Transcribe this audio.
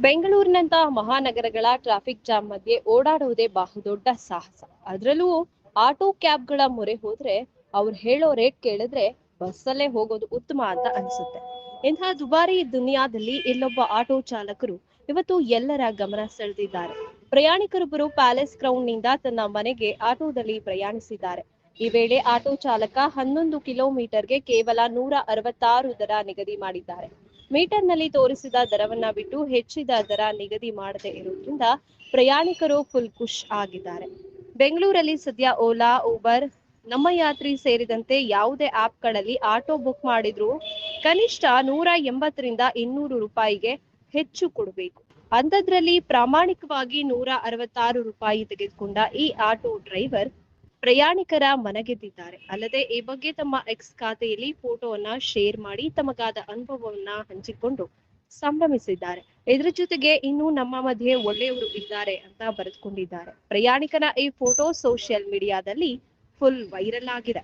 ಬೆಂಗಳೂರಿನಂತಹ ಮಹಾನಗರಗಳ traffic jam ಮಧ್ಯೆ ಓಡಾಡುವುದೇ ಬಹುದೊಡ್ಡ ಸಾಹಸ. ಅದರಲ್ಲೂ ಆಟೋ ಕ್ಯಾಬ್ಗಳ ಮೊರೆ ಹೋದ್ರೆ ಅವ್ರು ಹೇಳೋ ರೇಟ್ ಕೇಳಿದ್ರೆ ಬಸ್ಸಲ್ಲೇ ಹೋಗೋದು ಉತ್ತಮ ಅಂತ ಅನಿಸುತ್ತೆ. ಇಂತಹ ದುಬಾರಿ ದುನಿಯಾದಲ್ಲಿ ಇಲ್ಲೊಬ್ಬ ಆಟೋ ಚಾಲಕರು ಇವತ್ತು ಎಲ್ಲರ ಗಮನ ಸೆಳೆದಿದ್ದಾರೆ. ಪ್ರಯಾಣಿಕರೊಬ್ಬರು ಪ್ಯಾಲೇಸ್ ಗ್ರೌಂಡ್ ನಿಂದ ತನ್ನ ಮನೆಗೆ ಆಟೋದಲ್ಲಿ ಪ್ರಯಾಣಿಸಿದ್ದಾರೆ. ಈ ವೇಳೆ ಆಟೋ ಚಾಲಕ 11 ಕಿಲೋಮೀಟರ್ಗೆ ಕೇವಲ 166 ದರ ನಿಗದಿ ಮಾಡಿದ್ದಾರೆ. ಮೀಟರ್ನಲ್ಲಿ ತೋರಿಸಿದ ದರವನ್ನ ಬಿಟ್ಟು ಹೆಚ್ಚಿದ ದರ ನಿಗದಿ ಮಾಡದೇ ಇರುವುದರಿಂದ ಪ್ರಯಾಣಿಕರು ಫುಲ್ ಖುಷ್ ಆಗಿದ್ದಾರೆ. ಬೆಂಗಳೂರಲ್ಲಿ ಸದ್ಯ ಓಲಾ, ಊಬರ್, ನಮ್ಮ ಯಾತ್ರಿ ಸೇರಿದಂತೆ ಯಾವುದೇ ಆಪ್ಗಳಲ್ಲಿ ಆಟೋ ಬುಕ್ ಮಾಡಿದ್ರು ಕನಿಷ್ಠ 180ರಿಂದ 200 ರೂಪಾಯಿಗೆ ಹೆಚ್ಚು ಕೊಡಬೇಕು. ಅಂಥದ್ರಲ್ಲಿ ಪ್ರಾಮಾಣಿಕವಾಗಿ 166 ರೂಪಾಯಿ ತೆಗೆದುಕೊಂಡ ಈ ಆಟೋ ಡ್ರೈವರ್ ಪ್ರಯಾಣಿಕರ ಮನಗೆದ್ದಿದ್ದಾರೆ. ಅಲ್ಲದೆ ಈ ಬಗ್ಗೆ ತಮ್ಮ ಎಕ್ಸ್ ಖಾತೆಯಲ್ಲಿ ಫೋಟೋವನ್ನ ಶೇರ್ ಮಾಡಿ ತಮಗಾದ ಅನುಭವವನ್ನ ಹಂಚಿಕೊಂಡು ಸಂಭ್ರಮಿಸಿದ್ದಾರೆ. ಇದರ ಜೊತೆಗೆ ಇನ್ನೂ ನಮ್ಮ ಮಧ್ಯೆ ಒಳ್ಳೆಯವರು ಇದ್ದಾರೆ ಅಂತ ಬರೆದುಕೊಂಡಿದ್ದಾರೆ. ಪ್ರಯಾಣಿಕನ ಈ ಫೋಟೋ ಸೋಷಿಯಲ್ ಮೀಡಿಯಾದಲ್ಲಿ ಫುಲ್ ವೈರಲ್ ಆಗಿದೆ.